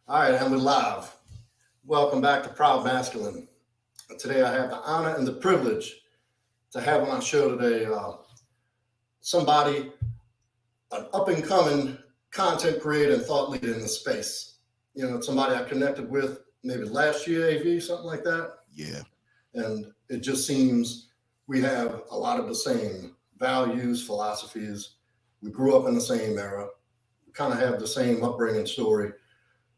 All right, and we're live. Welcome back to Proud Masculine. Today I have the honor and the privilege to have on our show today somebody, an up and coming content creator and thought leader in the space. You know, somebody I connected with maybe last year, AV, something like that. Yeah. And it just seems we have a lot of the same values, philosophies. We grew up in the same era. We kind of have the same upbringing story.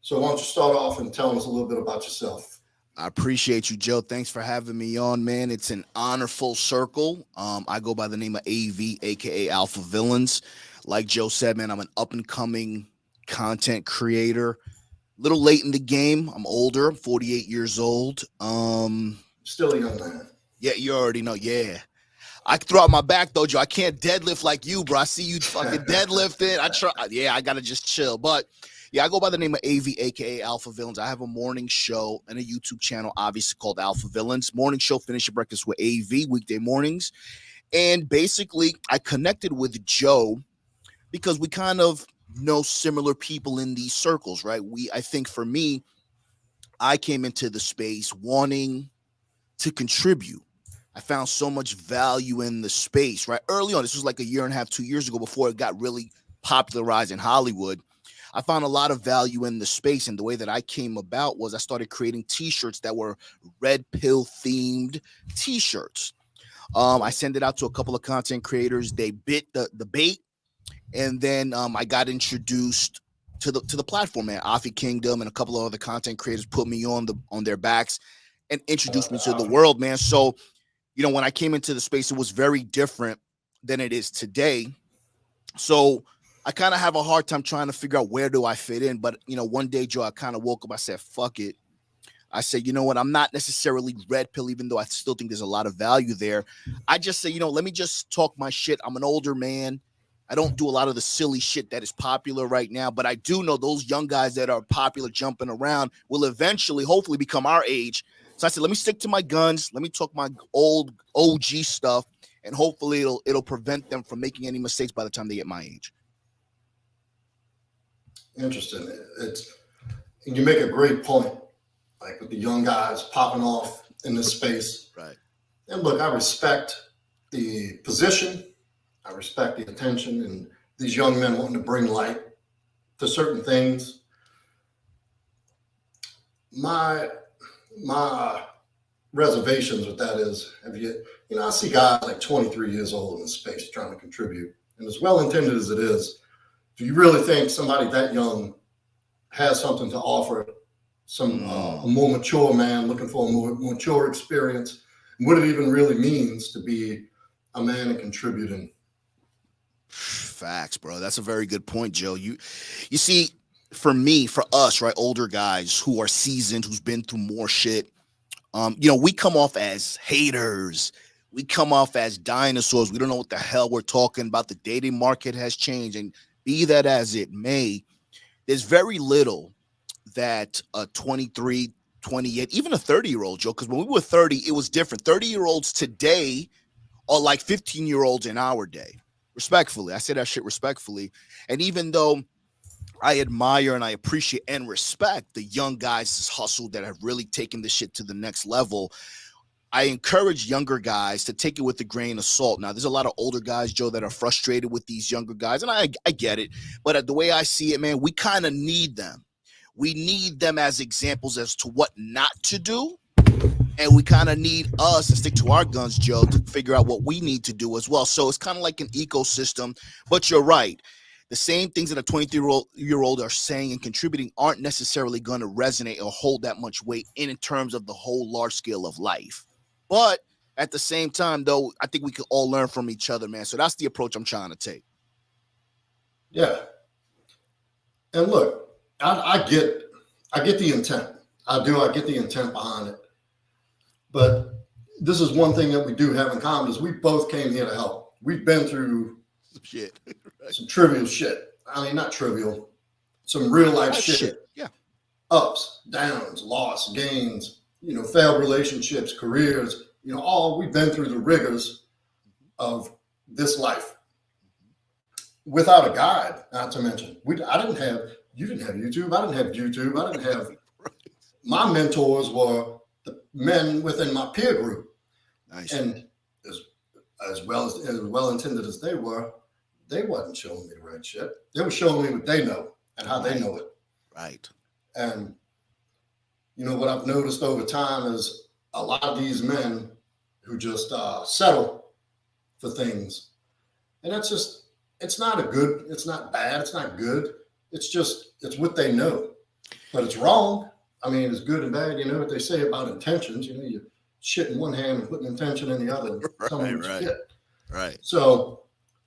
So why don't you start off and tell us a little bit about yourself? I appreciate you, Joe. Thanks for having me on, man. It's an honor full circle. I go by the name of AV, aka AlphaVillans. Like Joe said, man, I'm an up and coming content creator. Little late in the game. I'm older. I'm 48 years old. Still a young man. Yeah, you already know. Yeah. I can throw out my back though, Joe. I can't deadlift like you, bro. I see you fucking deadlifting. I try. Yeah, I gotta just chill. But yeah, I go by the name of AV, aka AlphaVillans. I have a morning show and a YouTube channel, obviously called AlphaVillans. Morning show, Finish Your Breakfast with AV, weekday mornings. And basically, I connected with Joe because we kind of know similar people in these circles, right? I think for me, I came into the space wanting to contribute. I found so much value in the space, right? Early on, this was like a year and a half, 2 years ago, before it got really popularized in Hollywood. I found a lot of value in the space. And the way that I came about was I started creating t-shirts that were red pill themed t-shirts. I sent it out to a couple of content creators. They bit the bait. And then I got introduced to the platform, man. Afi Kingdom and a couple of other content creators put me on their backs and introduced me to the world, man. So, you know, when I came into the space, it was very different than it is today. So I kind of have a hard time trying to figure out where do I fit in. But, you know, one day, Joe, I kind of woke up. I said, fuck it. I said, you know what? I'm not necessarily red pill, even though I still think there's a lot of value there. I just say, you know, let me just talk my shit. I'm an older man. I don't do a lot of the silly shit that is popular right now. But I do know those young guys that are popular jumping around will eventually, hopefully, become our age. So I said, let me stick to my guns. Let me talk my old OG stuff. And hopefully it'll prevent them from making any mistakes by the time they get my age. Interesting. And you make a great point, like with the young guys popping off in this space. Right. And look, I respect the position. I respect the attention and these young men wanting to bring light to certain things. My reservations with that is, I see guys like 23 years old in the space trying to contribute. And as well intended as it is, do you really think somebody that young has something to offer? A more mature man looking for a more mature experience, and what it even really means to be a man and contributing? Facts, bro. That's a very good point, Joe. You see, for us, right, older guys who are seasoned, who's been through more shit, we come off as haters. We come off as dinosaurs. We don't know what the hell we're talking about. The dating market has changed, and be that as it may, there's very little that a 23, 28, even a 30-year-old, Joe, because when we were 30, it was different. 30-year-olds today are like 15-year-olds in our day. Respectfully. I say that shit respectfully. And even though I admire and I appreciate and respect the young guys' hustle that have really taken this shit to the next level, I encourage younger guys to take it with a grain of salt. Now, there's a lot of older guys, Joe, that are frustrated with these younger guys, and I get it. But the way I see it, man, we kind of need them. We need them as examples as to what not to do. And we kind of need us to stick to our guns, Joe, to figure out what we need to do as well. So it's kind of like an ecosystem. But you're right. The same things that a 23-year-old are saying and contributing aren't necessarily going to resonate or hold that much weight in terms of the whole large scale of life. But at the same time, though, I think we can all learn from each other, man. So that's the approach I'm trying to take. Yeah. And look, I get the intent. I get the intent behind it. But this is one thing that we do have in common is we both came here to help. We've been through some shit. Right. Some trivial shit. I mean, not trivial, some real life shit. Yeah. Ups, downs, loss, gains, failed relationships, careers, all we've been through the rigors of this life without a guide, not to mention. You didn't have YouTube. I didn't have YouTube. I didn't have. My mentors were the men within my peer group, Nice. and as well intended as they wasn't showing me the right shit. They were showing me what they know and how they know it. Right. And you know what I've noticed over time is a lot of these men who just settle for things, and it's not it's not bad, it's not good. It's what they know, but it's wrong. I mean, it's good and bad. You know what they say about intentions. You know, you shit in one hand and putting intention in the other. Right. So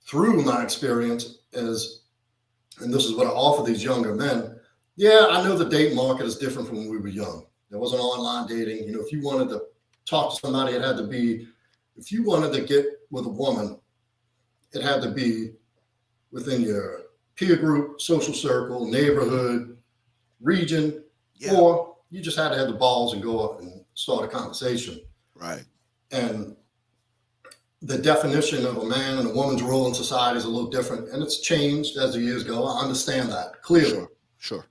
through my experience and this is what I offer these younger men. Yeah, I know the date market is different from when we were young. There wasn't online dating. You know, if you wanted to talk to somebody, if you wanted to get with a woman, it had to be within your peer group, social circle, neighborhood, region, or you just had to have the balls and go up and start a conversation. Right. And the definition of a man and a woman's role in society is a little different, and it's changed as the years go. I understand that clearly. Sure.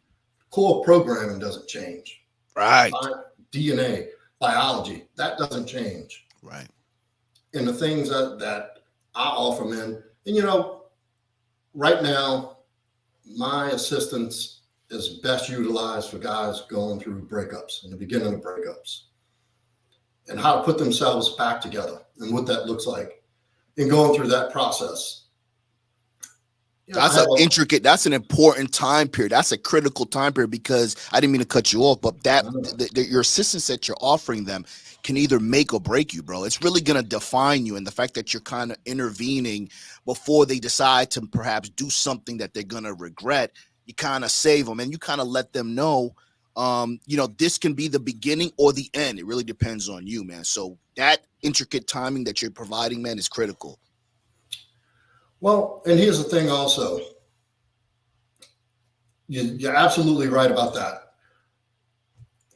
Core programming doesn't change. Right. DNA, biology, that doesn't change. Right. And the things that I offer men, and you know, right now, my assistance is best utilized for guys going through breakups, in the beginning of breakups, and how to put themselves back together and what that looks like in going through that process. You know, that's an important time period. That's a critical time period, because I didn't mean to cut you off, but your assistance that you're offering them can either make or break you, bro. It's really going to define you. And the fact that you're kind of intervening before they decide to perhaps do something that they're going to regret, you kind of save them and you kind of let them know, this can be the beginning or the end. It really depends on you, man. So that intricate timing that you're providing, man, is critical. Well, and here's the thing also. You're absolutely right about that.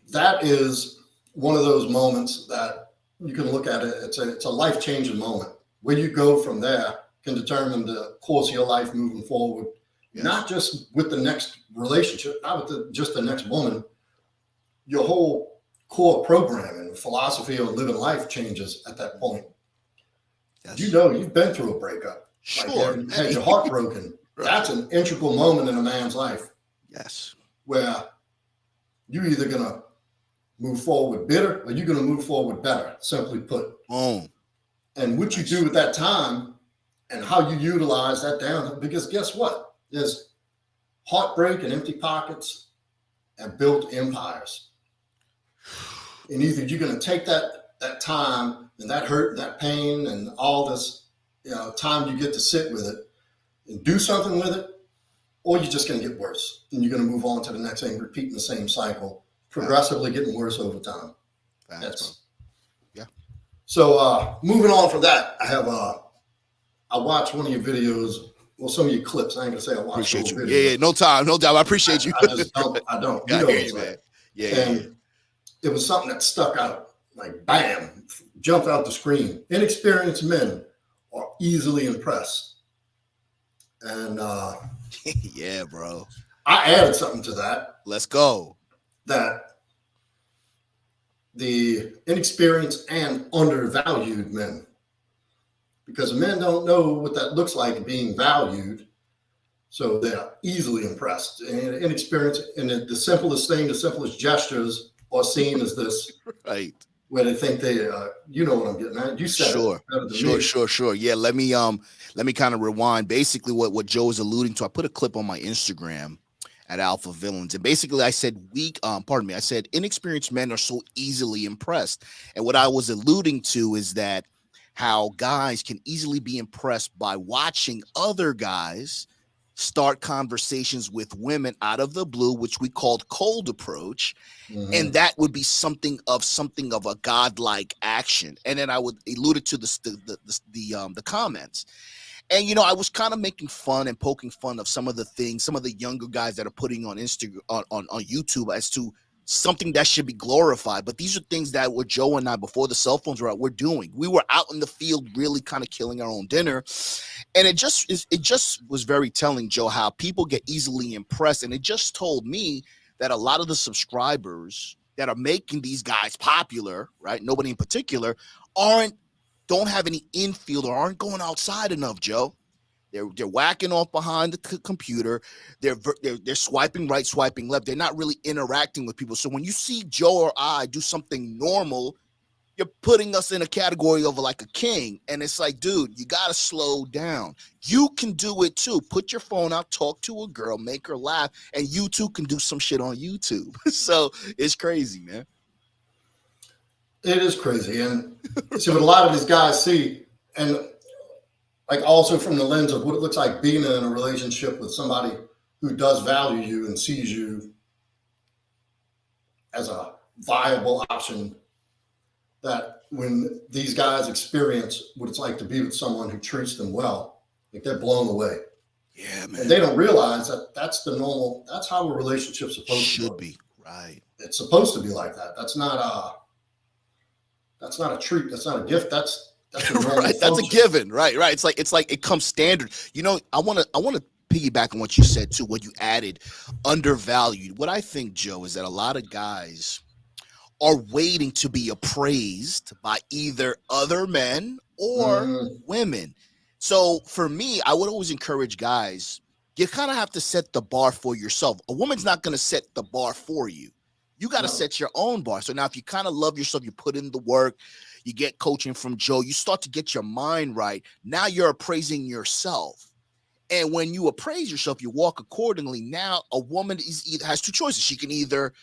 That is one of those moments that you can look at it. It's a life-changing moment. Where you go from there can determine the course of your life moving forward. Yes. Not just with the next relationship, not with just the next woman. Your whole core programming, philosophy on living life changes at that point. Yes. You know, you've been through a breakup. Sure. Like had your heart broken. Right. That's an integral moment in a man's life. Yes. Where you're either going to move forward bitter or you're going to move forward better, simply put. And what you do at that time and how you utilize that down, because guess what? There's heartbreak and empty pockets and built empires. And either you're going to take that time and that hurt, that pain, and all this, time you get to sit with it and do something with it, or you're just going to get worse. And you're going to move on to the next thing, repeating the same cycle, progressively getting worse over time. Yeah. So moving on from that, I watched one of your videos. Well, some of your clips. I ain't gonna say I watched. Appreciate you. Yeah, no time, no doubt. I appreciate you. I just don't. Yeah, I hear you, man. And it was something that stuck out, like bam, jumped out the screen. Inexperienced men are easily impressed. And yeah, bro. I added something to that. Let's go. That the inexperienced and undervalued men. Because men don't know what that looks like being valued. So they're easily impressed. And inexperienced, and the simplest thing, the simplest gestures are seen as this. Right. Where they think they, you know what I'm getting at. You said Sure. Yeah, let me kind of rewind. Basically what Joe is alluding to, I put a clip on my Instagram at AlphaVillans. And basically I said I said inexperienced men are so easily impressed. And what I was alluding to is that how guys can easily be impressed by watching other guys start conversations with women out of the blue, which we called cold approach. Mm-hmm. And that would be something of a godlike action. And then I would alluded to the comments. And, I was kind of making fun and poking fun of some of the things, some of the younger guys that are putting on Instagram, on YouTube, as to something that should be glorified. But these are things that what Joe and I, before the cell phones were out, we're doing. We were out in the field really kind of killing our own dinner. And it just was very telling, Joe, how people get easily impressed. And it just told me that a lot of the subscribers that are making these guys popular, right? Nobody in particular, don't have any infield or aren't going outside enough, Joe. They're whacking off behind the computer. They're swiping right, swiping left. They're not really interacting with people. So when you see Joe or I do something normal, you're putting us in a category of like a king. And it's like, dude, you got to slow down. You can do it too. Put your phone out, talk to a girl, make her laugh, and you too can do some shit on YouTube. So it's crazy, man. It is crazy. And see what a lot of these guys see, and like also from the lens of what it looks like being in a relationship with somebody who does value you and sees you as a viable option, that when these guys experience what it's like to be with someone who treats them well, like they're blown away. Yeah, man. And they don't realize that that's the normal, that's how a relationship's supposed to be. Right. It's supposed to be like that. That's not a treat. That's not a gift. That's a right. That's a given. Right. It's like it comes standard. You know, I want to piggyback on what you said too, what you added, undervalued. What I think, Joe, is that a lot of guys are waiting to be appraised by either other men or women. So for me, I would always encourage guys, you kind of have to set the bar for yourself. A woman's not going to set the bar for you. You got to set your own bar. So now if you kind of love yourself, you put in the work, you get coaching from Joe, you start to get your mind right. Now you're appraising yourself. And when you appraise yourself, you walk accordingly. Now a woman has two choices. She can either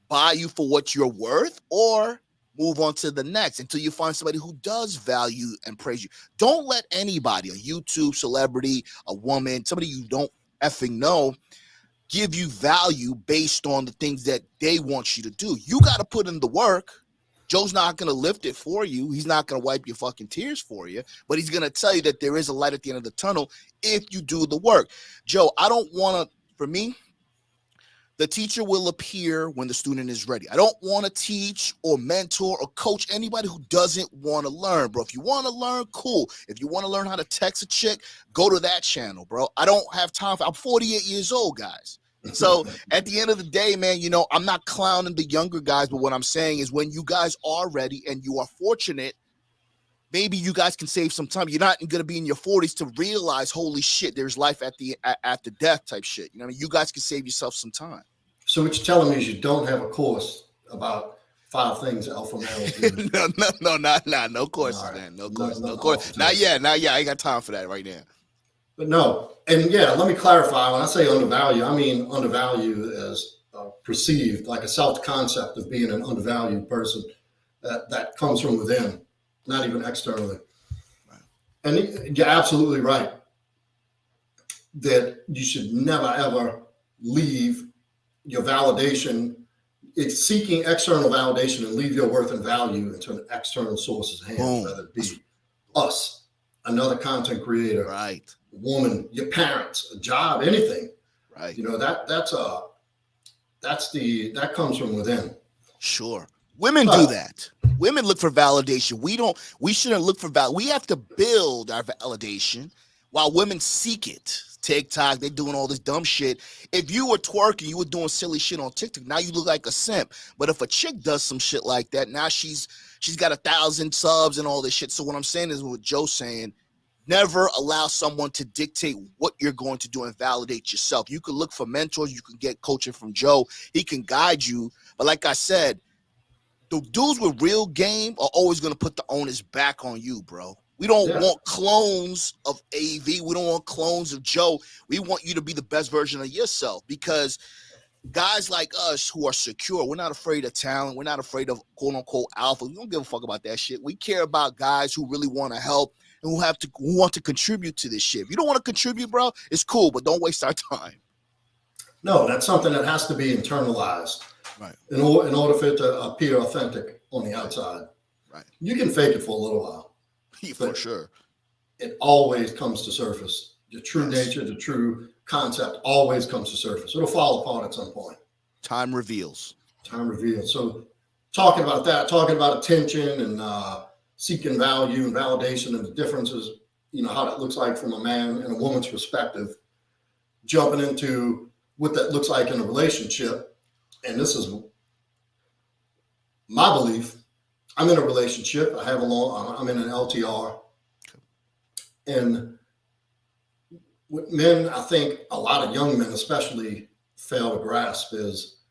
buy you for what you're worth or move on to the next until you find somebody who does value and praise you. Don't let anybody, a YouTube celebrity, a woman, somebody you don't effing know, give you value based on the things that they want you to do. You got to put in the work. Joe's not going to lift it for you. He's not going to wipe your fucking tears for you, but he's going to tell you that there is a light at the end of the tunnel if you do the work. Joe, I don't want to, for me, the teacher will appear when the student is ready. I don't want to teach or mentor or coach anybody who doesn't want to learn, bro. If you want to learn, cool. If you want to learn how to text a chick, go to that channel, bro. I don't have time I'm 48 years old, guys. So at the end of the day, man, you know, I'm not clowning the younger guys, but what I'm saying is when you guys are ready and you are fortunate, maybe you guys can save some time. You're not going to be in your 40s to realize, holy shit, there's life at the death type shit. You know what I mean? You guys can save yourself some time. So what you're telling me is you don't have a course about 5 things alpha males do. No courses, right, man. No course. Not yet. I ain't got time for that right now. But no, and yeah, let me clarify. When I say undervalue, I mean undervalue as perceived, like a self-concept of being an undervalued person that comes from within, not even externally. Right. And you're absolutely right that you should never, ever leave your validation. It's seeking external validation and leave your worth and value into an external source's hands, whether it be us, another content creator, right, a woman, your parents, a job, anything. Right. You know, that comes from within. Sure. Women do that. Women look for validation. We shouldn't look for validation. We have to build our validation while women seek it. TikTok, they're doing all this dumb shit. If you were twerking, you were doing silly shit on TikTok, now you look like a simp. But if a chick does some shit like that, now she's got 1,000 subs and all this shit. So what I'm saying is what Joe's saying, never allow someone to dictate what you're going to do and validate yourself. You can look for mentors. You can get coaching from Joe. He can guide you. But like I said, the dudes with real game are always going to put the onus back on you, bro. We don't want clones of AV. We don't want clones of Joe. We want you to be the best version of yourself, because guys like us who are secure, we're not afraid of talent. We're not afraid of quote unquote alpha. We don't give a fuck about that shit. We care about guys who really want to help and who want to contribute to this shit. If you don't want to contribute, bro, it's cool, but don't waste our time. No, that's something that has to be internalized. Right. In order for it to appear authentic on the outside. Right. You can fake it for a little while. For sure. It always comes to surface. The true nature, the true concept always comes to surface. It'll fall apart at some point. Time reveals. Time revealed. So talking about that, talking about attention and seeking value and validation and the differences, how that looks like from a man and a woman's perspective, jumping into what that looks like in a relationship. And this is my belief. I'm in a relationship. I'm in an LTR. And what men, I think a lot of young men especially fail to grasp is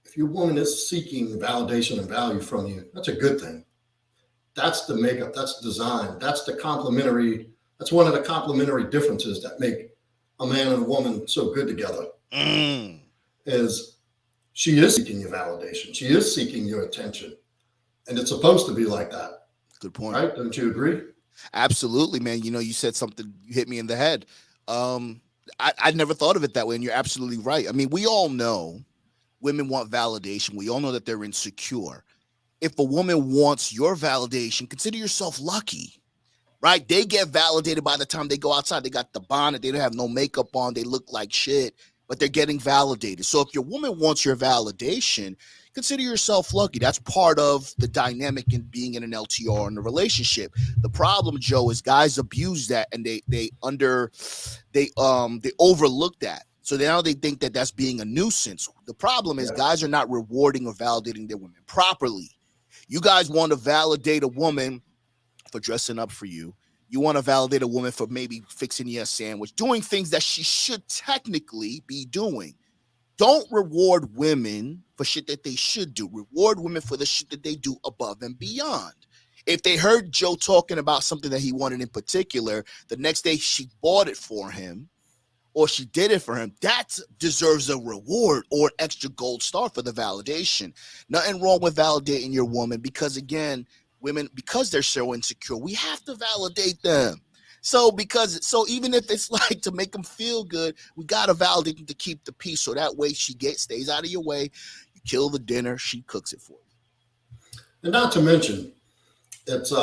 if your woman is seeking validation and value from you, that's a good thing. That's the makeup, that's the design, that's one of the complementary differences that make a man and a woman so good together. Is she is seeking your validation. She is seeking your attention. And it's supposed to be like that. Good point. Right? Don't you agree? Absolutely, man. You said something, you hit me in the head. I never thought of it that way, and you're absolutely right. I mean, we all know women want validation. We all know that they're insecure. If a woman wants your validation, consider yourself lucky, right? They get validated by the time they go outside. They got the bonnet. They don't have no makeup on. They look like shit, but they're getting validated. So if your woman wants your validation, consider yourself lucky. That's part of the dynamic in being in an LTR in a relationship. The problem, Joe, is guys abuse that and they overlook that. So now they think that that's being a nuisance. The problem is guys are not rewarding or validating their women properly. You guys want to validate a woman for dressing up for you. You want to validate a woman for maybe fixing you a sandwich, doing things that she should technically be doing. Don't reward women for shit that they should do. Reward women for the shit that they do above and beyond. If they heard Joe talking about something that he wanted in particular, the next day she bought it for him or she did it for him, that deserves a reward or an extra gold star for the validation. Nothing wrong with validating your woman because, again, women, because they're so insecure, we have to validate them. So even if it's like to make them feel good, we got to validate them to keep the peace. So that way stays out of your way. You kill the dinner, she cooks it for you. And not to mention, it's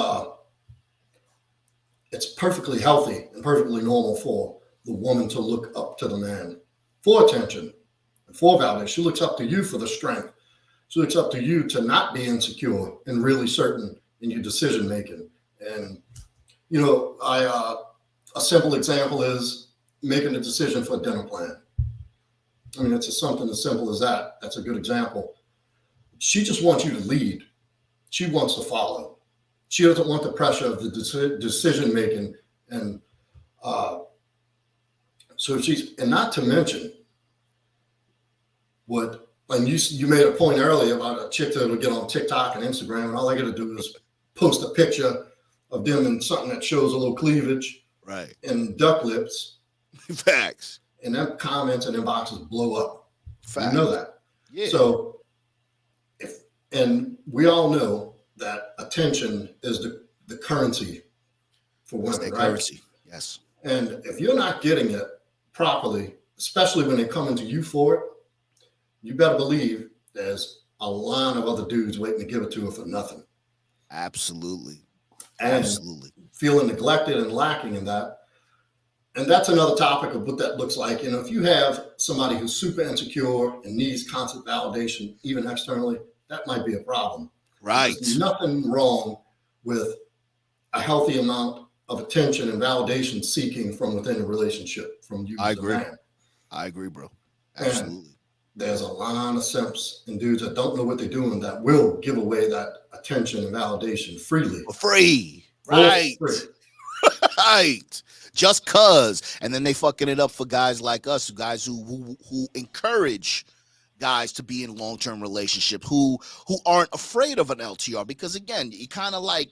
perfectly healthy and perfectly normal for the woman to look up to the man for attention and for validation. She looks up to you for the strength. She looks up to you to not be insecure and really certain in your decision making. And a simple example is making a decision for a dinner plan. I mean, it's something as simple as that. That's a good example. She just wants you to lead. She wants to follow. She doesn't want the pressure of the decision making. And and not to mention and you made a point earlier about a chick that'll get on TikTok and Instagram, and all I got to do is post a picture of them in something that shows a little cleavage, right, and duck lips. Facts. And them comments and inboxes blow up. Facts. You know that. Yeah. So, and we all know that attention is the currency for women, right? Currency. Yes. And if you're not getting it properly, especially when they come into you for it, you better believe there's a line of other dudes waiting to give it to her for nothing. Absolutely. And absolutely. Feeling neglected and lacking in that. And that's another topic of what that looks like. If you have somebody who's super insecure and needs constant validation, even externally, that might be a problem. Right. There's nothing wrong with a healthy amount of attention and validation seeking from within a relationship from you. I agree. Man. I agree, bro. Absolutely. And there's a lot of simps and dudes that don't know what they're doing that will give away that attention and validation freely. For free. Right. Free. Right. Just cause. And then they fucking it up for guys like us, guys who encourage guys to be in long-term relationships, who aren't afraid of an LTR, because again, you kind of like,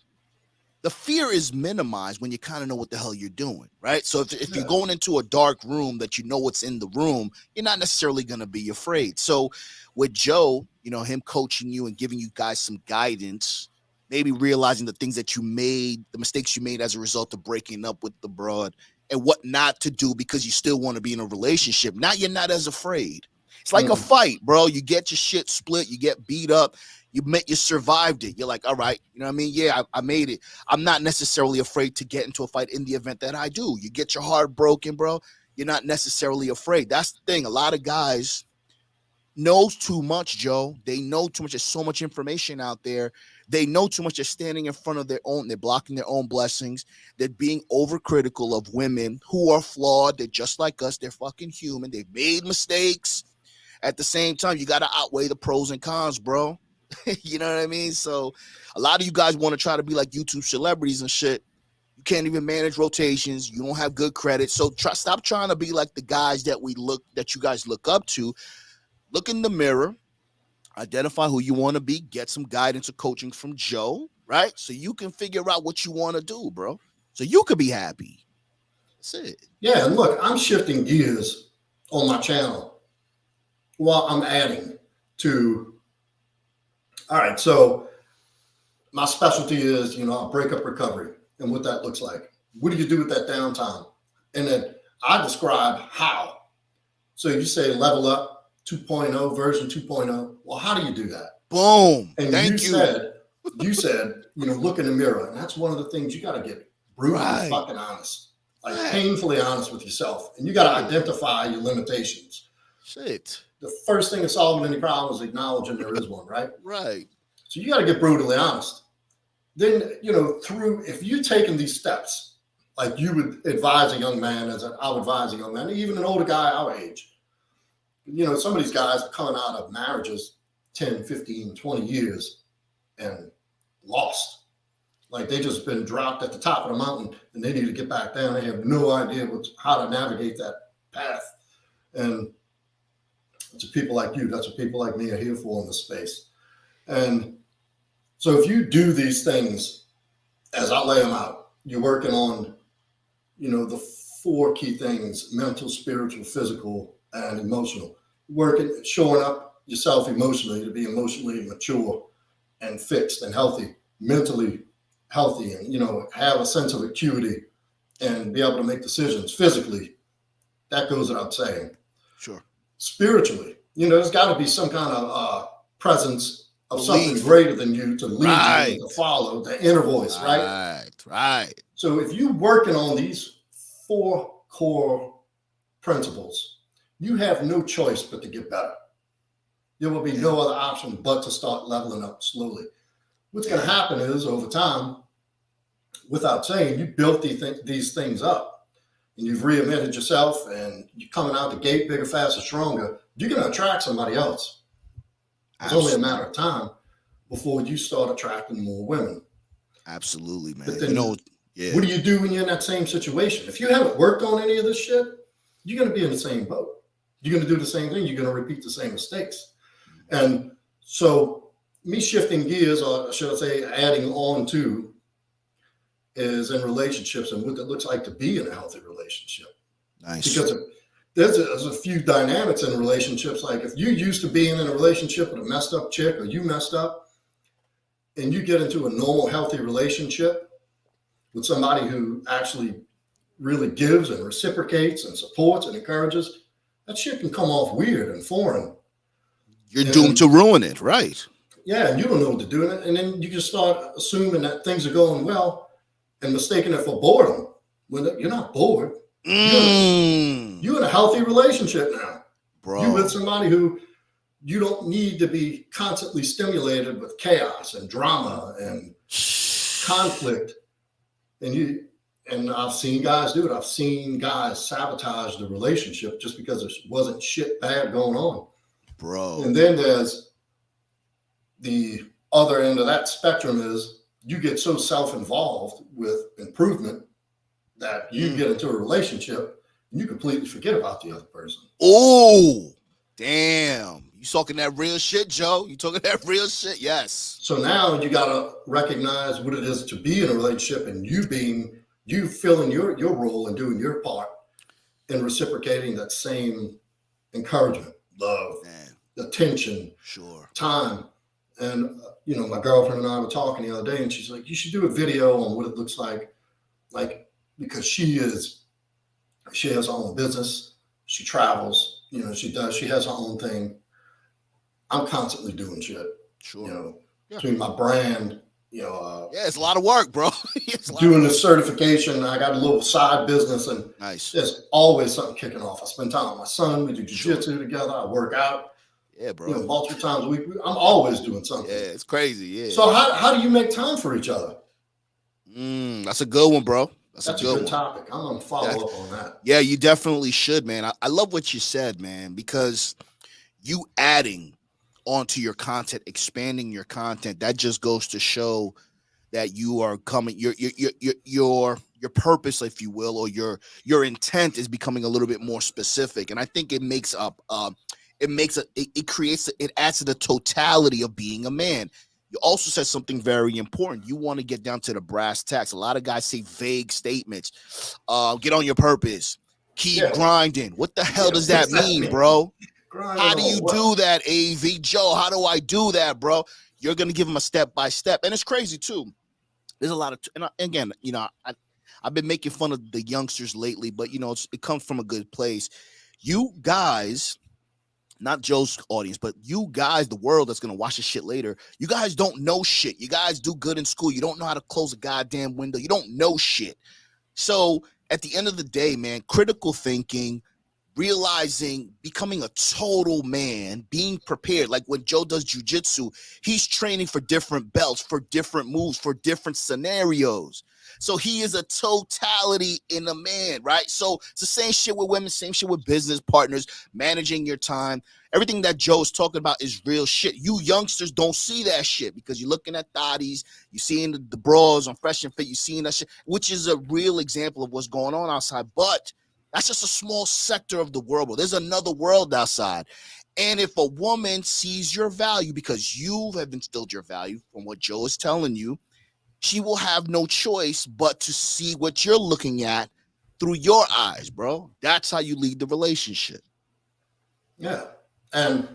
the fear is minimized when you kind of know what the hell you're doing, right? So if you're going into a dark room that you know what's in the room, you're not necessarily going to be afraid. So with Joe, him coaching you and giving you guys some guidance, maybe realizing the things that you made, the mistakes you made as a result of breaking up with the broad, and what not to do because you still want to be in a relationship. Now you're not as afraid. It's like a fight, bro. You get your shit split, you get beat up, you survived it. You're like, all right, you know what I mean? Yeah, I made it. I'm not necessarily afraid to get into a fight in the event that I do. You get your heart broken, bro. You're not necessarily afraid. That's the thing. A lot of guys knows too much, Joe. They know too much. There's so much information out there. They know too much. They're standing in front of their own. They're blocking their own blessings. They're being overcritical of women who are flawed. They're just like us. They're fucking human. They've made mistakes. At the same time, you got to outweigh the pros and cons, bro. You know what I mean? So a lot of you guys want to try to be like YouTube celebrities and shit. You can't even manage rotations. You don't have good credit. So stop trying to be like the guys that you guys look up to. Look in the mirror, identify who you want to be, get some guidance or coaching from Joe, right? So you can figure out what you want to do, bro. So you could be happy. That's it. Yeah, and look, I'm shifting gears on my channel while I'm adding to. All right, so my specialty is, breakup recovery and what that looks like. What do you do with that downtime? And then I describe how. So you say level up. 2.0 version 2.0. Well, how do you do that? Boom. And Thank you said, look in the mirror. And that's one of the things you got to get brutally fucking honest, like painfully honest with yourself. And you got to identify your limitations. Shit. The first thing in solving any problem is acknowledging there is one, right? Right. So you got to get brutally honest. Then, if you're taking these steps, like you would advise a young man, I would advise a young man, even an older guy our age, some of these guys are coming out of marriages 10, 15, 20 years and lost. Like they just been dropped at the top of the mountain and they need to get back down. They have no idea how to navigate that path. And it's people like you, that's what people like me are here for in this space. And so if you do these things, as I lay them out, you're working on, the 4 key things: mental, spiritual, physical, and emotional. Working, showing up yourself emotionally to be emotionally mature and fixed and healthy, mentally healthy, and have a sense of acuity and be able to make decisions. Physically, that goes without saying. Sure. Spiritually, there's got to be some kind of presence of something greater than you to lead you, to follow, the inner voice, right? Right. So if you're working on these 4 core principles, you have no choice but to get better. There will be no other option but to start leveling up slowly. What's going to happen is, over time, without saying, you built these things up and you've reinvented yourself and you're coming out the gate bigger, faster, stronger. You're going to attract somebody else. It's only a matter of time before you start attracting more women. Absolutely, man. But then, what do you do when you're in that same situation? If you haven't worked on any of this shit, you're going to be in the same boat. You're going to do the same thing. You're going to repeat the same mistakes. And so me shifting gears, or should I say adding on to, is in relationships and what it looks like to be in a healthy relationship. Nice. Because there's a few dynamics in relationships. Like if you're used to being in a relationship with a messed up chick, or you messed up, and you get into a normal, healthy relationship with somebody who actually really gives and reciprocates and supports and encourages, that shit can come off weird and foreign. You're doomed to ruin it, right? Yeah, and you don't know what to do in it. And then you just start assuming that things are going well and mistaking it for boredom. When you're not bored. You're in a healthy relationship now. Bro. You're with somebody who you don't need to be constantly stimulated with chaos and drama and conflict. And I've seen guys do it. I've seen guys sabotage the relationship just because there wasn't shit bad going on. Bro. And then there's the other end of that spectrum is you get so self-involved with improvement that you get into a relationship and you completely forget about the other person. Oh, damn. You talking that real shit, Joe? You talking that real shit? Yes. So now you got to recognize what it is to be in a relationship, and you filling your role and doing your part in reciprocating that same encouragement, love, attention, time. And, my girlfriend and I were talking the other day, and she's like, you should do a video on what it looks like, because she has her own business. She travels, she has her own thing. I'm constantly doing shit, between my brand, it's a lot of work, bro. Doing the certification. I got a little side business, and nice. There's always something kicking off. I spend time with my son. We do jiu-jitsu together. I work out. Yeah, bro. Multiple times a week. I'm always doing something. Yeah, it's crazy. Yeah. So how do you make time for each other? That's a good one, bro. That's a good topic. I'm gonna follow up on that. Yeah, you definitely should, man. I love what you said, man, because you adding onto your content, expanding your content, that just goes to show that you are coming, your purpose, if you will, or your intent is becoming a little bit more specific. And I think it makes up it adds to the totality of being a man. You also said something very important. You want to get down to the brass tacks. A lot of guys say vague statements. Get on your purpose. Keep grinding. What the hell does that mean, bro? How do you do that, AV? Joe, how do I do that, bro? You're going to give them a step-by-step. And it's crazy, too. There's a lot of, and again, I've been making fun of the youngsters lately, but, it comes from a good place. You guys, not Joe's audience, but you guys, the world that's going to watch this shit later, you guys don't know shit. You guys do good in school. You don't know how to close a goddamn window. You don't know shit. So at the end of the day, man, critical thinking, realizing, becoming a total man, being prepared. Like when Joe does jujitsu, he's training for different belts, for different moves, for different scenarios. So he is a totality in a man, right? So it's the same shit with women, same shit with business partners, managing your time. Everything that Joe's talking about is real shit. You youngsters don't see that shit because you're looking at thotties, you're seeing the bras on Fresh and Fit, you're seeing that shit, which is a real example of what's going on outside. But that's just a small sector of the world. There's another world outside. And if a woman sees your value because you have instilled your value from what Joe is telling you, she will have no choice but to see what you're looking at through your eyes, bro. That's how you lead the relationship. Yeah. And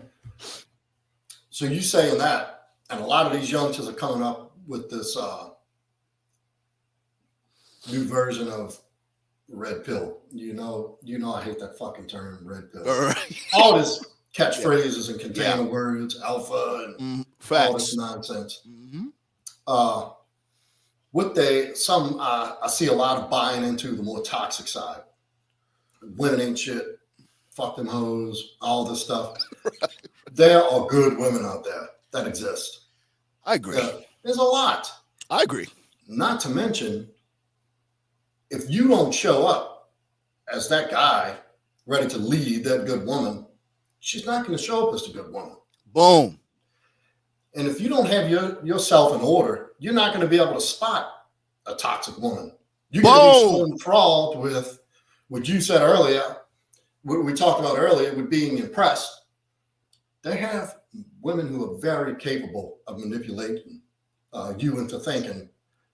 so you saying that, and a lot of these youngsters are coming up with this new version of red pill. I hate that fucking term, red pill. Right. All this catchphrases and container words, alpha, and all this nonsense. Mm-hmm. I see a lot of buying into the more toxic side. Women ain't shit. Fuck them hoes. All this stuff. Right. There are good women out there that exist. I agree. There's a lot. I agree. Not to mention, if you don't show up as that guy ready to lead that good woman, she's not going to show up as the good woman. Boom. And if you don't have yourself in order, you're not going to be able to spot a toxic woman. You're going to be so enthralled with what you said earlier, what we talked about earlier, with being impressed. They have women who are very capable of manipulating you into thinking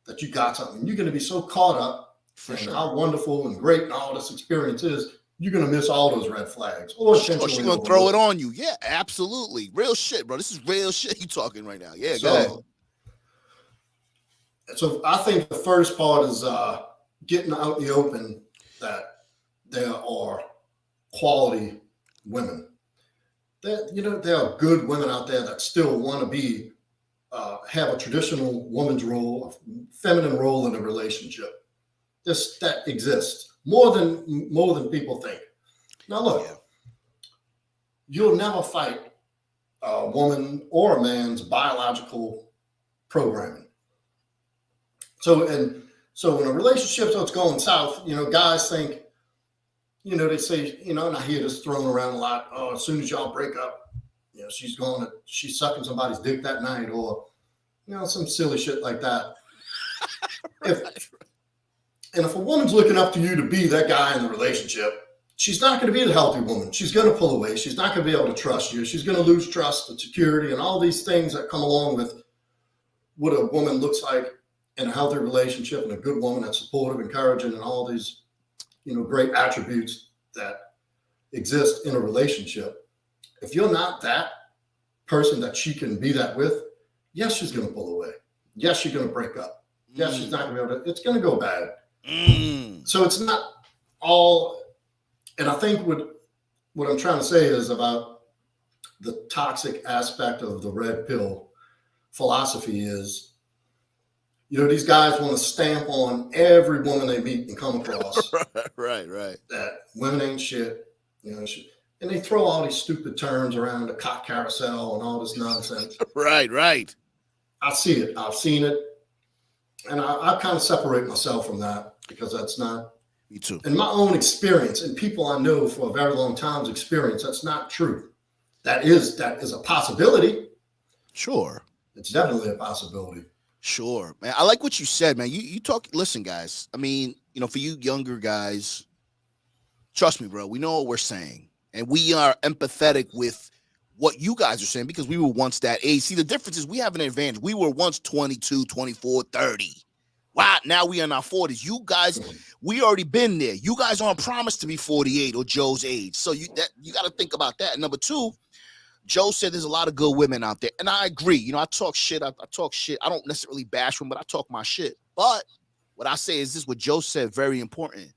that you got something. You're going to be so caught up in how wonderful and great and all this experience is, you're going to miss all those red flags. Or she's going to throw it on you. Yeah, absolutely. Real shit, bro. This is real shit you talking right now. Yeah, go ahead. So I think the first part is getting out in the open that there are quality women. There are good women out there that still want to be, have a traditional woman's role, a feminine role in a relationship. That exists more than people think. Now look, you'll never fight a woman or a man's biological programming. So in a relationship that's going south, guys think, they say, and I hear this thrown around a lot. Oh, as soon as y'all break up, she's sucking somebody's dick that night, or, some silly shit like that. If a woman's looking up to you to be that guy in the relationship, she's not going to be the healthy woman. She's going to pull away. She's not going to be able to trust you. She's going to lose trust and security and all these things that come along with what a woman looks like in a healthy relationship, and a good woman that's supportive, encouraging, and all these, great attributes that exist in a relationship. If you're not that person that she can be that with, yes, she's going to pull away. Yes, she's going to break up. Yes, she's not going to be able to, it's going to go bad. So it's not all, and I think what I'm trying to say is about the toxic aspect of the red pill philosophy is, these guys want to stamp on every woman they meet and come across. Right. That women ain't shit. and they throw all these stupid terms around the cock carousel and all this nonsense. Right. I see it. I've seen it. And I kind of separate myself from that because that's not, Me too. in my own experience and people I know for a very long time's experience, that's not true. That is a possibility. Sure. It's definitely a possibility. Sure, man. I like what you said, man. You talk. Listen, guys. I mean, for you younger guys, trust me, bro. We know what we're saying, and we are empathetic with what you guys are saying because we were once that age. See, the difference is we have an advantage. We were once 22, 24, 30. Wow, now we are in our 40s. You guys, we already been there. You guys aren't promised to be 48 or Joe's age. So you got to think about that. Number two, Joe said there's a lot of good women out there. And I agree. I talk shit. I talk shit. I don't necessarily bash them, but I talk my shit. But what I say is this, what Joe said, very important.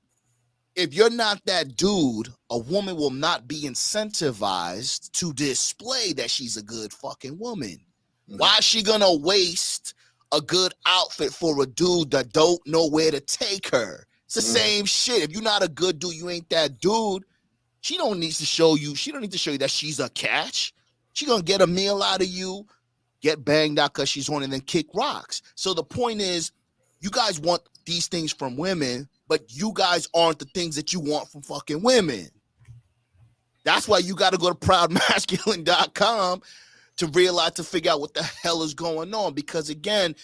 If you're not that dude, a woman will not be incentivized to display that she's a good fucking woman. Why is she gonna waste a good outfit for a dude that don't know where to take her? It's the same shit. If you're not a good dude, you ain't that dude. She don't need to show you that she's a catch. She gonna get a meal out of you, get banged out because she's horny, and then kick rocks. So the point is, you guys want these things from women, but you guys aren't the things that you want from fucking women. That's why you got to go to proudmasculine.com to figure out what the hell is going on. Because again,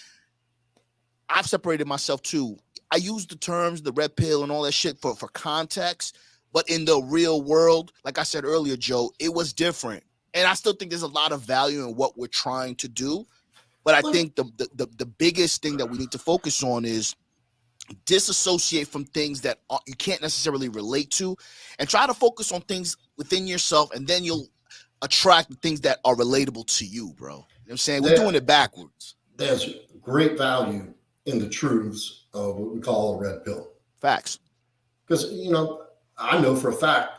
I've separated myself too. I use the terms, the red pill and all that shit for context. But in the real world, like I said earlier, Joe, it was different. And I still think there's a lot of value in what we're trying to do. But I think the biggest thing that we need to focus on is disassociate from things that you can't necessarily relate to and try to focus on things within yourself, and then you'll attract the things that are relatable to you, bro. You know what I'm saying? We're doing it backwards. There's great value in the truths of what we call a red pill. Facts. Because, I know for a fact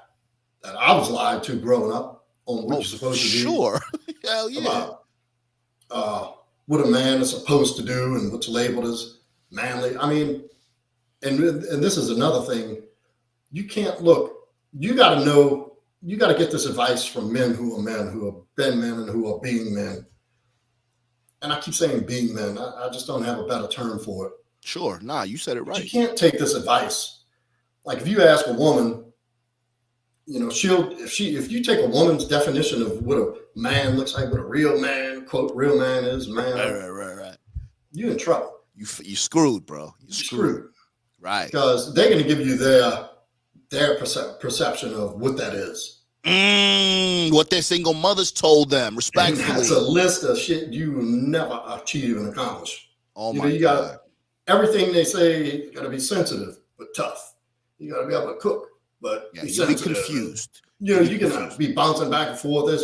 that I was lied to growing up on what you're supposed to do. Sure. Hell yeah. About what a man is supposed to do and what's labeled as manly. I mean, and this is another thing. You can't look. You got to know. You got to get this advice from men, who have been men, and who are being men. And I keep saying being men. I just don't have a better term for it. Sure. Nah, you said it right. You can't take this advice. Like if you ask a woman, if you take a woman's definition of what a man looks like, what a real man, quote, real man is, man. Right. You're in trouble. You screwed, bro. You're screwed. Right. Because they're going to give you their perception of what that is. What their single mothers told them, respectfully. And that's a list of shit you will never achieve and accomplish. Oh my God. Everything they say, you got to be sensitive, but tough. You got to be able to cook, but be you'll sensitive. be confused. You can be bouncing back and forth.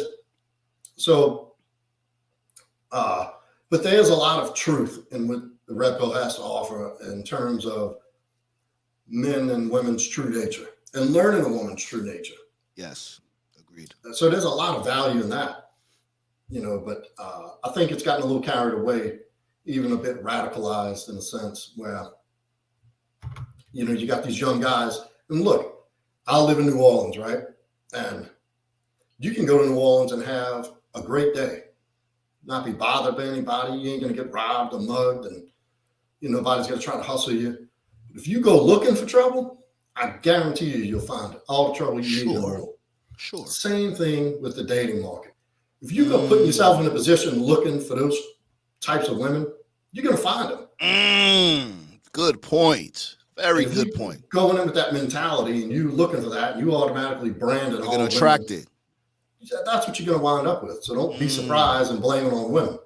So, but there's a lot of truth in what the red pill has to offer in terms of men and women's true nature and learning a woman's true nature. Yes, agreed. So there's a lot of value in that, but I think it's gotten a little carried away, even a bit radicalized in a sense where, you got these young guys. And look, I live in New Orleans, right? And you can go to New Orleans and have a great day, not be bothered by anybody. You ain't going to get robbed or mugged, and nobody's going to try to hustle you. If you go looking for trouble, I guarantee you'll find it. All the trouble you need in the world. Sure. Same thing with the dating market. If you go putting yourself in a position looking for those types of women, you're going to find them. Good point. Very good point. Going in with that mentality and you looking for that, you automatically brand it. You're going to attract it. That's what you're going to wind up with. So don't be surprised and blame it on women.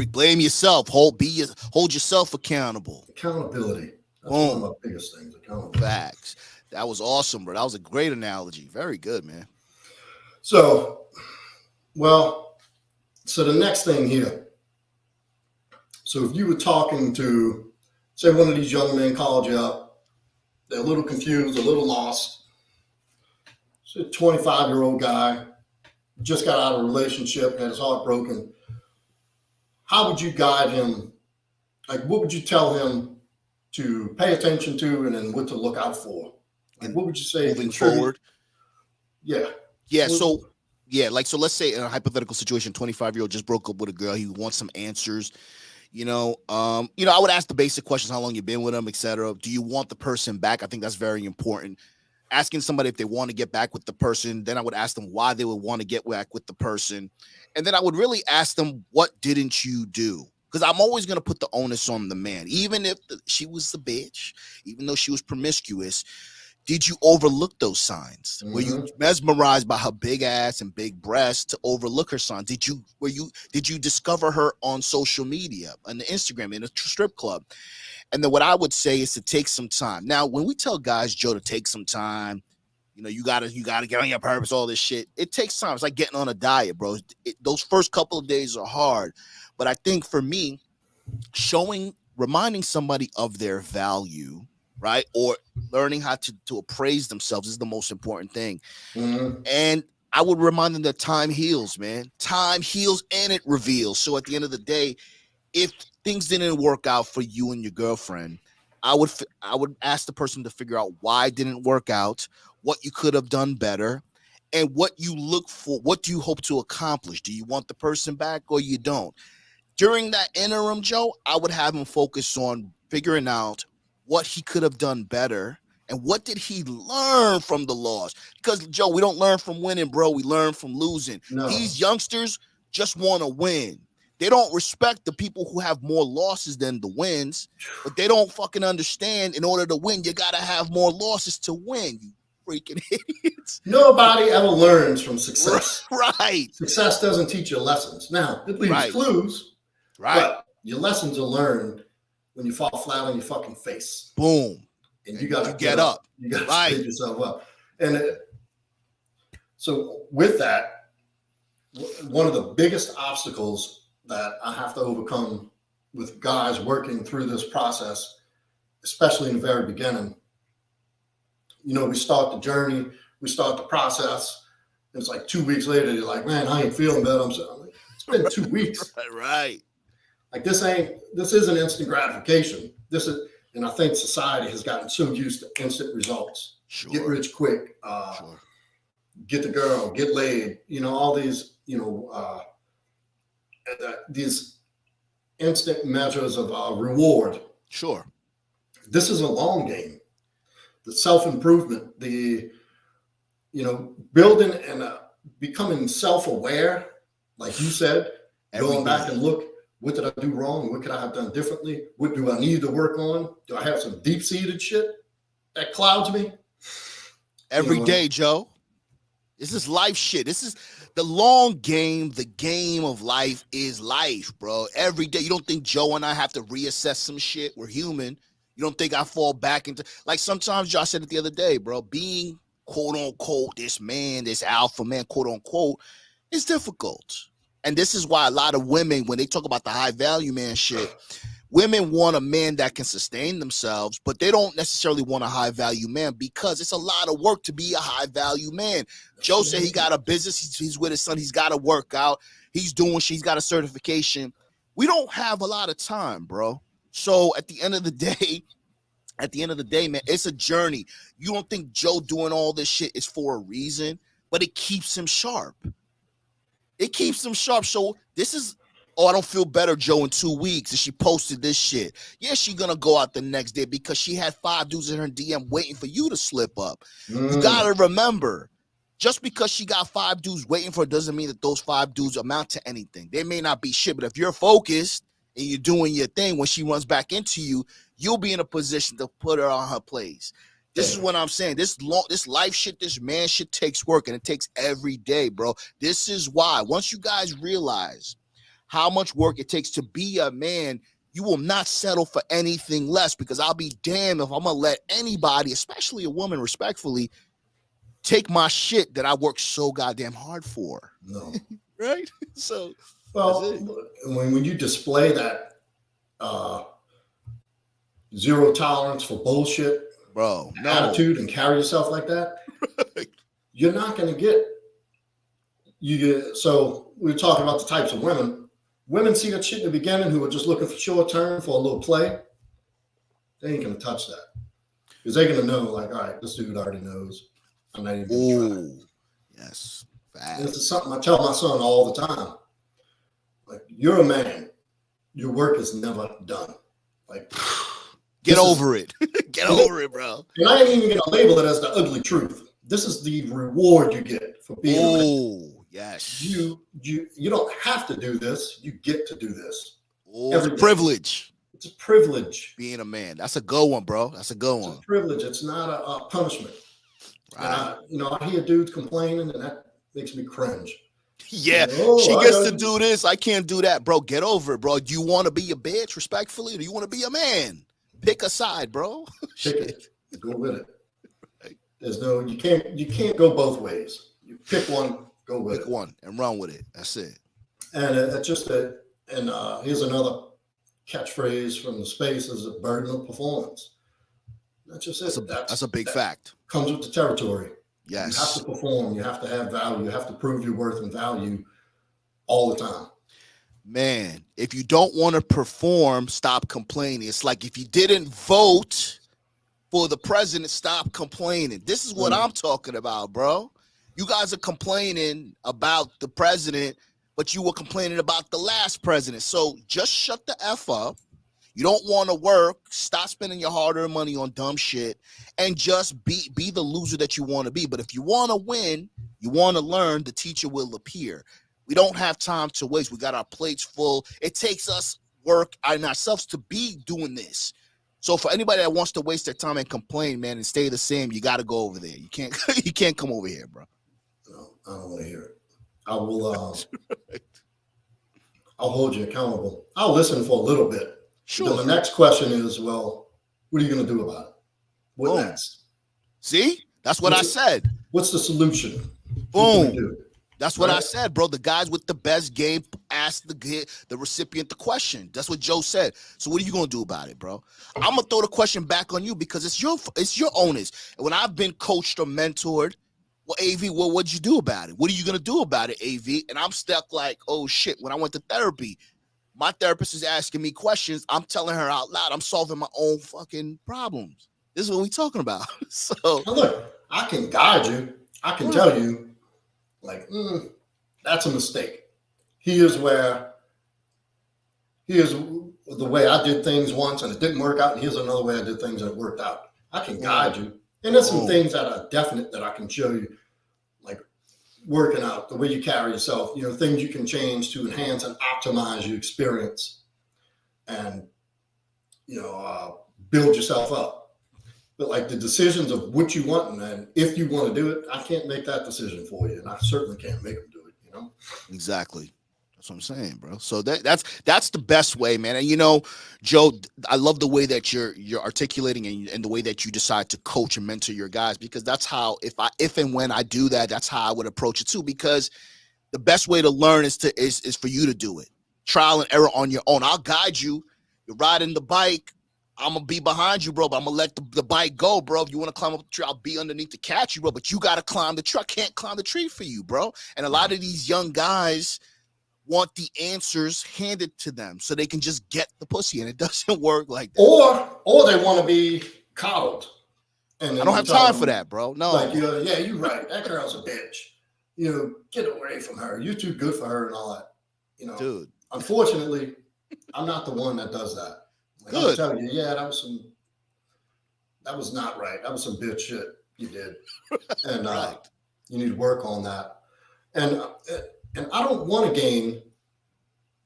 Blame yourself. Hold yourself accountable. Accountability. That's one of my biggest things. Accountability. Facts. That was awesome, bro. That was a great analogy. Very good, man. So the next thing here. So if you were talking to, say, one of these young men called you up, they're a little confused, a little lost. It's a 25-year-old guy, just got out of a relationship, had his heart broken. How would you guide him? Like, what would you tell him to pay attention to and then what to look out for? Like, what would you say? Moving forward? Yeah. Yeah. So yeah, like so. Let's say in a hypothetical situation, 25-year-old just broke up with a girl. He wants some answers. I would ask the basic questions: how long you been with him, etc. Do you want the person back? I think that's very important. Asking somebody if they want to get back with the person, then I would ask them why they would want to get back with the person, and then I would really ask them, what didn't you do? Because I'm always going to put the onus on the man, even if she was the bitch, even though she was promiscuous. Did you overlook those signs? Were you mesmerized by her big ass and big breasts to overlook her signs? Did you discover her on social media, on the Instagram, in a strip club? And then what I would say is to take some time. Now, when we tell guys, Joe, to take some time, you gotta get on your purpose, all this shit. It takes time. It's like getting on a diet, bro. Those first couple of days are hard. But I think for me, reminding somebody of their value, right? Or learning how to appraise themselves is the most important thing. And I would remind them that time heals, man. Time heals and it reveals. So at the end of the day, if things didn't work out for you and your girlfriend, I would ask the person to figure out why it didn't work out, what you could have done better, and what you look for. What do you hope to accomplish? Do you want the person back or you don't? During that interim, Joe, I would have him focus on figuring out what he could have done better and what did he learn from the loss. Because, Joe, we don't learn from winning, bro. We learn from losing. No. These youngsters just want to win. They don't respect the people who have more losses than the wins, but they don't fucking understand in order to win, you got to have more losses to win, you freaking idiots. Nobody ever learns from success. Right. Success doesn't teach you lessons. Now, it leaves clues, but your lessons are learned when you fall flat on your fucking face. Boom. And you got to get up. You got to pick yourself up. And so with that, one of the biggest obstacles that I have to overcome with guys working through this process, especially in the very beginning, we start the journey, we start the process. It's like 2 weeks later, you're like, man, I ain't feeling better. I'm like, it's been 2 weeks. Right. Like this isn't instant gratification. And I think society has gotten so used to instant results. Sure. Get rich quick, get the girl, get laid, all these, these instant measures of reward. Sure. This is a long game. The self-improvement, building and becoming self-aware, like you said, going back and look, what did I do wrong? What could I have done differently? What do I need to work on? Do I have some deep-seated shit that clouds me? Every day, Joe. This is life shit. This is the long game. The game of life is life, bro. Every day. You don't think Joe and I have to reassess some shit? We're human. You don't think I fall back into, like sometimes, Joe, I said it the other day, bro, being quote unquote this man, this alpha man, quote unquote, is difficult. And this is why a lot of women, when they talk about the high value man shit, women want a man that can sustain themselves, but they don't necessarily want a high value man because it's a lot of work to be a high value man. Joe said he got a business. He's with his son. He's got to work out. He's doing shit. He's got a certification. We don't have a lot of time, bro. So at the end of the day, man, it's a journey. You don't think Joe doing all this shit is for a reason, but it keeps him sharp. It keeps him sharp. So this is, I don't feel better, Joe, in 2 weeks. And she posted this shit. Yeah, she's going to go out the next day because she had 5 dudes in her DM waiting for you to slip up. You got to remember, just because she got 5 dudes waiting for her doesn't mean that those 5 dudes amount to anything. They may not be shit, but if you're focused and you're doing your thing, when she runs back into you, you'll be in a position to put her on her place. This is what I'm saying. This life shit, this man shit takes work, and it takes every day, bro. This is why once you guys realize how much work it takes to be a man, you will not settle for anything less, because I'll be damned if I'm going to let anybody, especially a woman, respectfully, take my shit that I worked so goddamn hard for. No. Right? So, well, when you display that zero tolerance for bullshit, bro, attitude and carry yourself like that, you're not going to get. So we were talking about the types of women. Women see that shit in the beginning who are just looking for short term for a little play. They ain't going to touch that because they're going to know, like, all right, this dude already knows. I'm not even going to try. Yes. And this is something I tell my son all the time. Like, you're a man. Your work is never done. Like, get over it. Get over it, bro. And I ain't even going to label it as the ugly truth. This is the reward you get for being a man. Oh, yes. You don't have to do this. You get to do this. Oh, it's a privilege. It's a privilege. Being a man. That's a good one, bro. That's a good one. It's a privilege. It's not a punishment. Right. And I hear dudes complaining, and that makes me cringe. Yeah, she gets to do this. I can't do that, bro. Get over it, bro. Do you want to be a bitch, respectfully? Or do you want to be a man? Pick a side, bro. Pick it. Go with it. Right. There's no, you can't go both ways. You pick one, go with it. Pick one and run with it. That's it. And it's just that. And here's another catchphrase from the space: is a burden of performance. That's just it. That's a big fact. Comes with the territory. Yes. You have to perform. You have to have value. You have to prove your worth and value all the time. Man, if you don't want to perform, stop complaining. It's like if you didn't vote for the president, stop complaining. This is what I'm talking about, bro. You guys are complaining about the president, but you were complaining about the last president. So just shut the F up. You don't want to work. Stop spending your hard-earned money on dumb shit and just be the loser that you want to be. But if you want to win, you want to learn, the teacher will appear. We don't have time to waste. We got our plates full. It takes us work on ourselves to be doing this. So for anybody that wants to waste their time and complain, man, and stay the same, you got to go over there. You can't come over here, bro. No, I don't want to hear it. I will. I'll hold you accountable. I'll listen for a little bit. Sure. Then the next question is, well, what are you going to do about it? What next? See, that's what I said. What's the solution? Boom. That's what I said, bro. The guys with the best game ask the recipient the question. That's what Joe said. So what are you gonna do about it, bro? I'm gonna throw the question back on you because it's your onus. And when I've been coached or mentored, well, AV, well, what'd you do about it? What are you gonna do about it, AV? And I'm stuck like, oh shit. When I went to therapy, my therapist is asking me questions. I'm telling her out loud. I'm solving my own fucking problems. This is what we talking about. So now look, I can guide you. I can tell you, like, that's a mistake. Here's the way I did things once and it didn't work out. And here's another way I did things and it worked out. I can guide you. And there's some things that are definite that I can show you, like working out, the way you carry yourself, things you can change to enhance and optimize your experience and, build yourself up. But like the decisions of what you want and if you want to do it, I can't make that decision for you. And I certainly can't make them do it, Exactly. That's what I'm saying, bro. So that's the best way, man. And Joe, I love the way that you're articulating and the way that you decide to coach and mentor your guys, because that's how if and when I do that, that's how I would approach it too. Because the best way to learn is for you to do it. Trial and error on your own. I'll guide you. You're riding the bike. I'm going to be behind you, bro, but I'm going to let the bike go, bro. If you want to climb up the tree, I'll be underneath to catch you, bro. But you got to climb the tree. I can't climb the tree for you, bro. And a lot of these young guys want the answers handed to them so they can just get the pussy, and it doesn't work like that. Or they want to be coddled. And I don't have time for that, bro. No. Like, you're right. That girl's a bitch. Get away from her. You're too good for her and all that. Dude. Unfortunately, I'm not the one that does that. Like, Good. I'm telling you, that was not right. That was some bitch shit you did. And Right. You need to work on that. And I don't want to gain,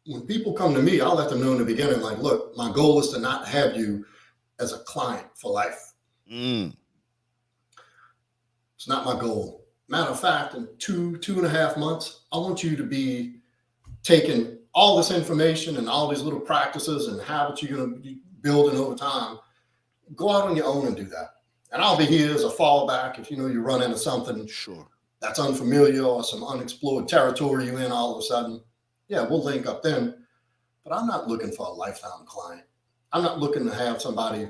when people come to me, I'll let them know in the beginning, like, look, my goal is to not have you as a client for life. It's not my goal. Matter of fact, in 2.5 months, I want you to be taking all this information and all these little practices and habits you're going to be building over time. Go out on your own and do that. And I'll be here as a fallback if you run into something that's unfamiliar or some unexplored territory you're in all of a sudden. Yeah, we'll link up then. But I'm not looking for a lifetime client. I'm not looking to have somebody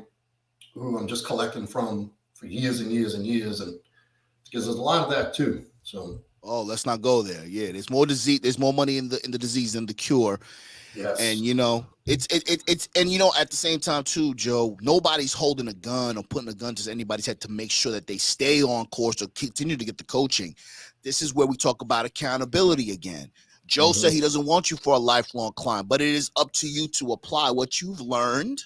who I'm just collecting from for years and years and years. And because there's a lot of that too. So let's not go there. Yeah, there's more disease. There's more money in the disease than the cure. Yes. And you know, it's and you know, at the same time too, Joe, nobody's holding a gun or putting a gun to anybody's head to make sure that they stay on course or continue to get the coaching. This is where we talk about accountability again. Joe said he doesn't want you for a lifelong climb, but it is up to you to apply what you've learned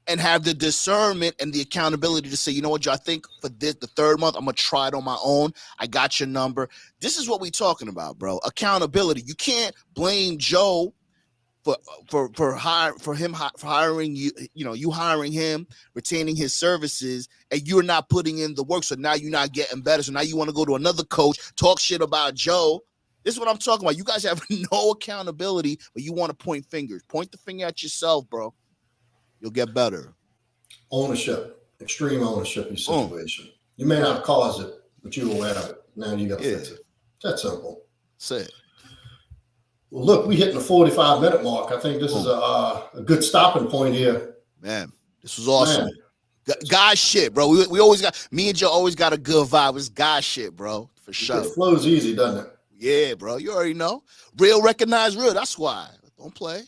and have the discernment and the accountability to say, you know what, Joe, I think for this, the third month, I'm going to try it on my own. I got your number. This is what we're talking about, bro. Accountability. You can't blame Joe for hiring you, you know, you hiring him, retaining his services, and you're not putting in the work. So now you're not getting better. So now you want to go to another coach, talk shit about Joe. This is what I'm talking about. You guys have no accountability, but you want to point fingers. Point the finger at yourself, bro. You'll get better. Ownership, extreme ownership of your situation. You may not have caused it, but you're aware of it. Now you got to fix it. That's simple. Say it. Well, look, we hitting the 45-minute mark. I think this is a good stopping point here. Man, this was awesome. God shit, bro. We always got, me and Joe always got a good vibe. It's God shit, bro. For sure. It flows easy, doesn't it? Yeah, bro. You already know. Real recognize real. That's why. Don't play.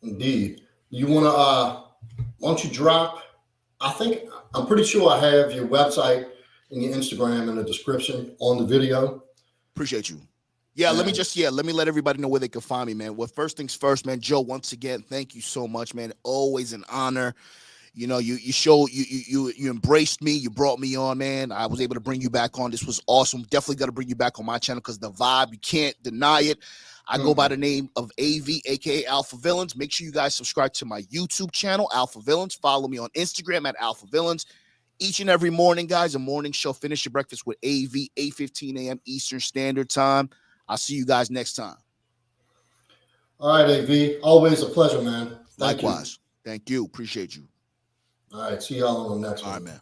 Indeed. You want to, why don't you drop, I'm pretty sure I have your website and your Instagram in the description on the video. Appreciate you. Yeah, let me let everybody know where they can find me, man. Well, first things first, man. Joe, once again, thank you so much, man. Always an honor. You know, you embraced me. You brought me on, man. I was able to bring you back on. This was awesome. Definitely got to bring you back on my channel because the vibe, you can't deny it. I go by the name of AV, aka AlphaVillans. Make sure you guys subscribe to my YouTube channel, AlphaVillans. Follow me on Instagram at AlphaVillans. Each and every morning, guys, a morning show. Finish your breakfast with AV, 8:15 a.m. Eastern Standard Time. I'll see you guys next time. All right, AV. Always a pleasure, man. Likewise. Thank you. Appreciate you. All right. See y'all on the next one. All right, man.